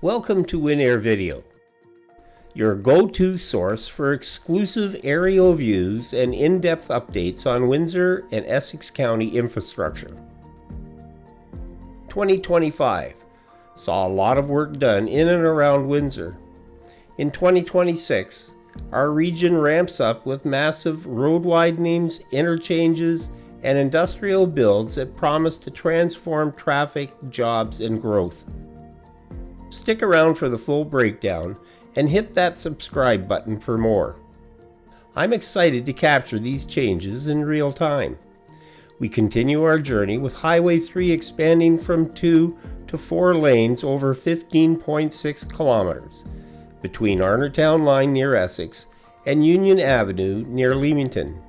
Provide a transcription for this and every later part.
Welcome to WinAir Video, your go-to source for exclusive aerial views and in-depth updates on Windsor and Essex County infrastructure. 2025 saw a lot of work done in and around Windsor. In 2026, our region ramps up with massive road widenings, interchanges, and industrial builds that promise to transform traffic, jobs, and growth. Stick around for the full breakdown and hit that subscribe button for more. I'm excited to capture these changes in real time. We continue our journey with Highway 3 expanding from 2 to 4 lanes over 15.6 kilometers between Arnertown Line near Essex and Union Avenue near Leamington,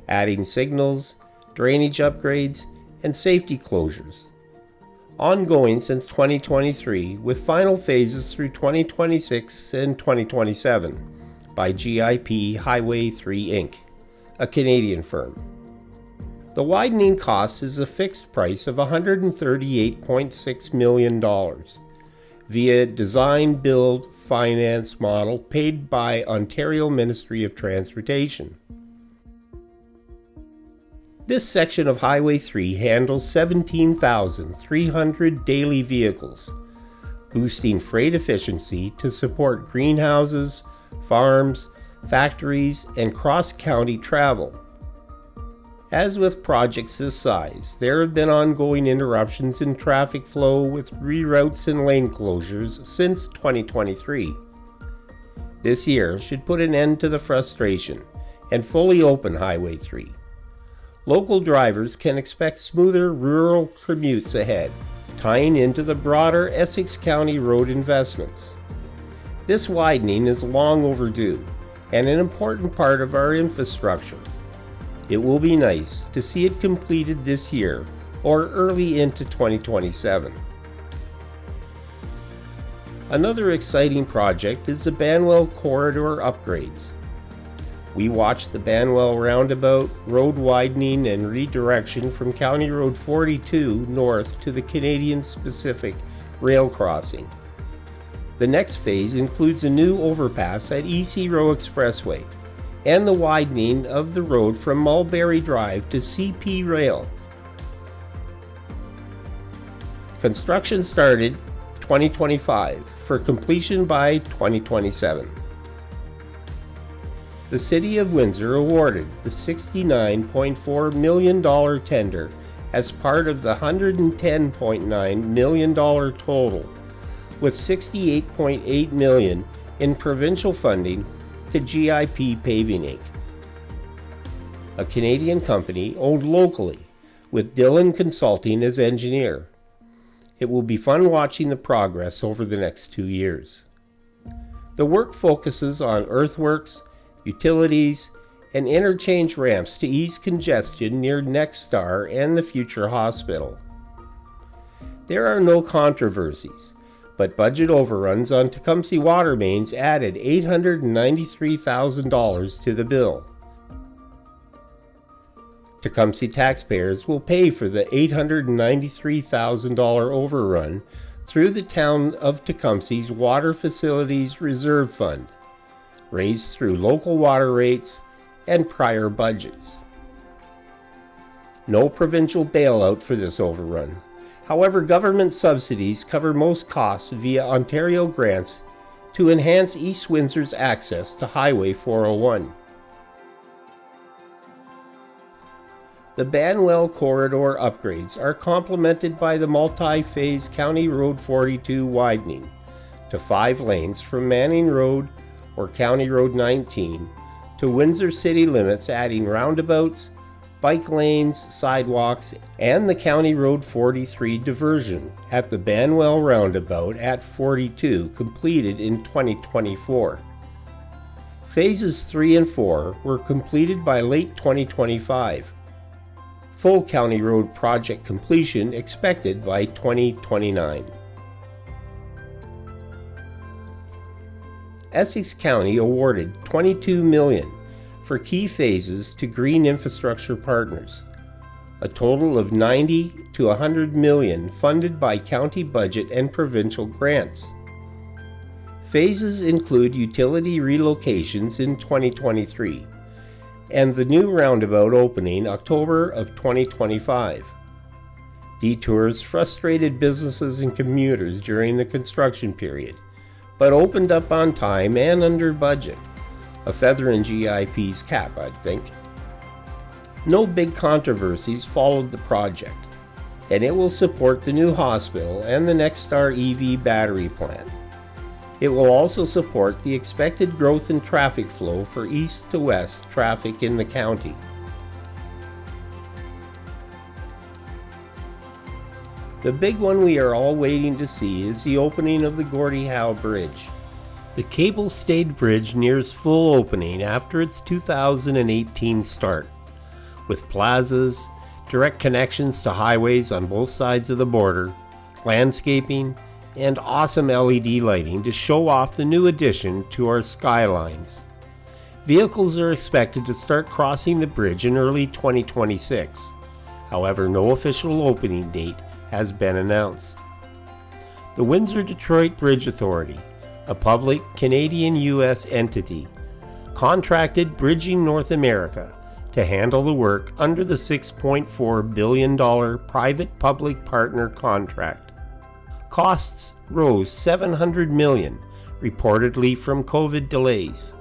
adding signals, drainage upgrades, and safety closures. Ongoing since 2023 with final phases through 2026 and 2027 by GIP Highway 3 Inc., a Canadian firm. The widening cost is a fixed price of $138.6 million via design, build, finance model paid by Ontario Ministry of Transportation. This section of Highway 3 handles 17,300 daily vehicles, boosting freight efficiency to support greenhouses, farms, factories, and cross-county travel. As with projects this size, there have been ongoing interruptions in traffic flow with reroutes and lane closures since 2023. This year should put an end to the frustration and fully open Highway 3. Local drivers can expect smoother rural commutes ahead, tying into the broader Essex County road investments. This widening is long overdue and an important part of our infrastructure. It will be nice to see it completed this year or early into 2027. Another exciting project is the Banwell Corridor upgrades. We watched the Banwell roundabout, road widening and redirection from County Road 42 north to the Canadian Pacific rail crossing. The next phase includes a new overpass at EC Row Expressway and the widening of the road from Mulberry Drive to CP Rail. Construction started 2025 for completion by 2027. The City of Windsor awarded the $69.4 million tender as part of the $110.9 million total, with $68.8 million in provincial funding to GIP Paving Inc., a Canadian company owned locally with Dillon Consulting as engineer. It will be fun watching the progress over the next 2 years. The work focuses on earthworks, utilities, and interchange ramps to ease congestion near NextStar and the future hospital. There are no controversies, but budget overruns on Tecumseh water mains added $893,000 to the bill. Tecumseh taxpayers will pay for the $893,000 overrun through the town of Tecumseh's Water Facilities Reserve Fund, raised through local water rates and prior budgets. No provincial bailout for this overrun. However, government subsidies cover most costs via Ontario grants to enhance East Windsor's access to Highway 401. The Banwell Corridor upgrades are complemented by the multi-phase County Road 42 widening to 5 lanes from Manning Road or County Road 19 to Windsor city limits, adding roundabouts, bike lanes, sidewalks, and the County Road 43 diversion at the Banwell roundabout at 42, completed in 2024. Phases 3 and 4 were completed by late 2025. Full County Road project completion expected by 2029. Essex County awarded $22 million for key phases to green infrastructure partners, a total of $90 to $100 million funded by county budget and provincial grants. Phases include utility relocations in 2023 and the new roundabout opening October of 2025. Detours frustrated businesses and commuters during the construction period, but opened up on time and under budget. A feather in GIP's cap, I'd think. No big controversies followed the project, and it will support the new hospital and the NextStar EV Battery Plant. It will also support the expected growth in traffic flow for east to west traffic in the county. The big one we are all waiting to see is the opening of the Gordie Howe Bridge. The cable-stayed bridge nears full opening after its 2018 start, with plazas, direct connections to highways on both sides of the border, landscaping, and awesome LED lighting to show off the new addition to our skylines. Vehicles are expected to start crossing the bridge in early 2026. However, no official opening date has been announced. The Windsor-Detroit Bridge Authority, a public Canadian-US entity, contracted Bridging North America to handle the work under the $6.4 billion private-public partner contract. Costs rose $700 million, reportedly from COVID delays.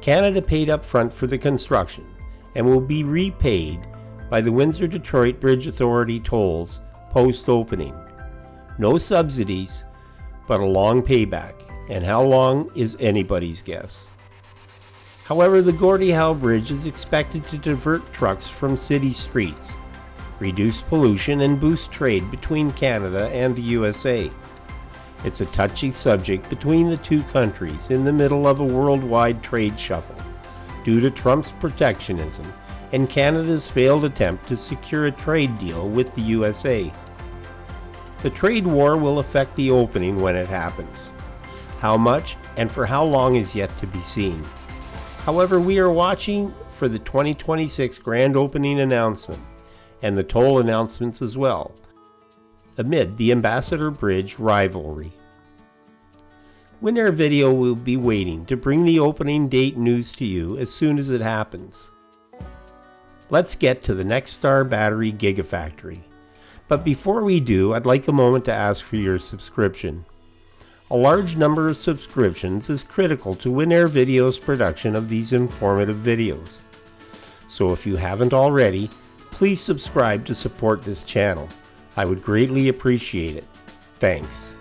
Canada paid up front for the construction and will be repaid by the Windsor-Detroit Bridge Authority tolls post-opening. No subsidies, but a long payback, and how long is anybody's guess. However, the Gordie Howe Bridge is expected to divert trucks from city streets, reduce pollution, and boost trade between Canada and the USA. It's a touchy subject between the two countries in the middle of a worldwide trade shuffle due to Trump's protectionism and Canada's failed attempt to secure a trade deal with the USA. The trade war will affect the opening when it happens. How much and for how long is yet to be seen. However, we are watching for the 2026 grand opening announcement and the toll announcements as well, amid the Ambassador Bridge rivalry. Winnair Video will be waiting to bring the opening date news to you as soon as it happens. Let's get to the NextStar Battery Gigafactory. But before we do, I'd like a moment to ask for your subscription. A large number of subscriptions is critical to Winnair Video's production of these informative videos. So if you haven't already, please subscribe to support this channel. I would greatly appreciate it. Thanks.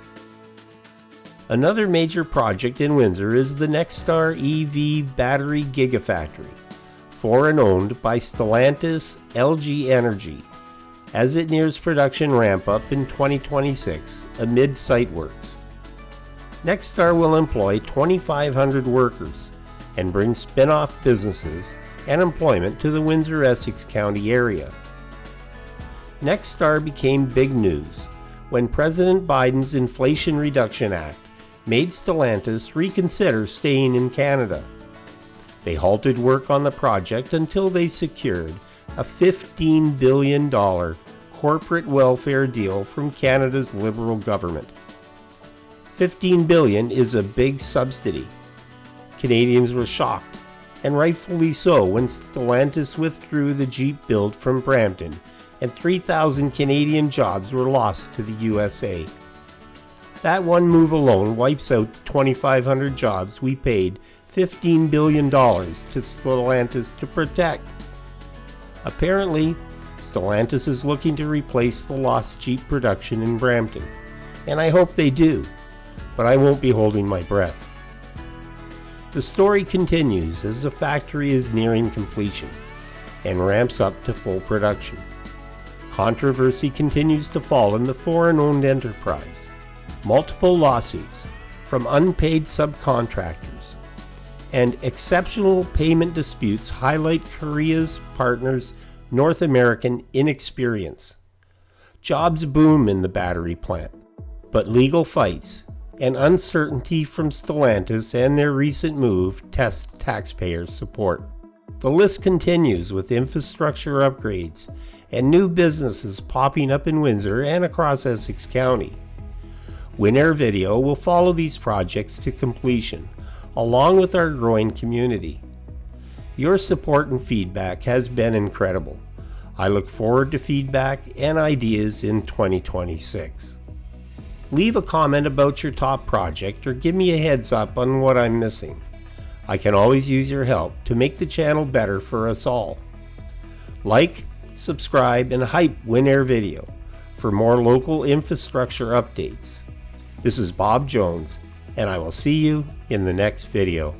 Another major project in Windsor is the NextStar EV Battery Gigafactory, for and owned by Stellantis LG Energy, as it nears production ramp-up in 2026 amid site works. NextStar will employ 2,500 workers and bring spin-off businesses and employment to the Windsor Essex County area. NextStar became big news when President Biden's Inflation Reduction Act made Stellantis reconsider staying in Canada. They halted work on the project until they secured a $15 billion corporate welfare deal from Canada's Liberal government. $15 billion is a big subsidy. Canadians were shocked, and rightfully so, when Stellantis withdrew the Jeep build from Brampton and 3,000 Canadian jobs were lost to the USA. That one move alone wipes out the 2,500 jobs we paid $15 billion to Stellantis to protect. Apparently, Stellantis is looking to replace the lost Jeep production in Brampton, and I hope they do, but I won't be holding my breath. The story continues as the factory is nearing completion and ramps up to full production. Controversy continues to fall in the foreign-owned enterprise. Multiple lawsuits from unpaid subcontractors and exceptional payment disputes highlight Korea's partners' North American inexperience. Jobs boom in the battery plant, but legal fights and uncertainty from Stellantis and their recent move test taxpayer support. The list continues with infrastructure upgrades and new businesses popping up in Windsor and across Essex County. Windsor Video will follow these projects to completion, along with our growing community. Your support and feedback has been incredible. I look forward to feedback and ideas in 2026. Leave a comment about your top project or give me a heads up on what I'm missing. I can always use your help to make the channel better for us all. Like, subscribe, and hype Windsor Video for more local infrastructure updates. This is Bob Jones, and I will see you in the next video.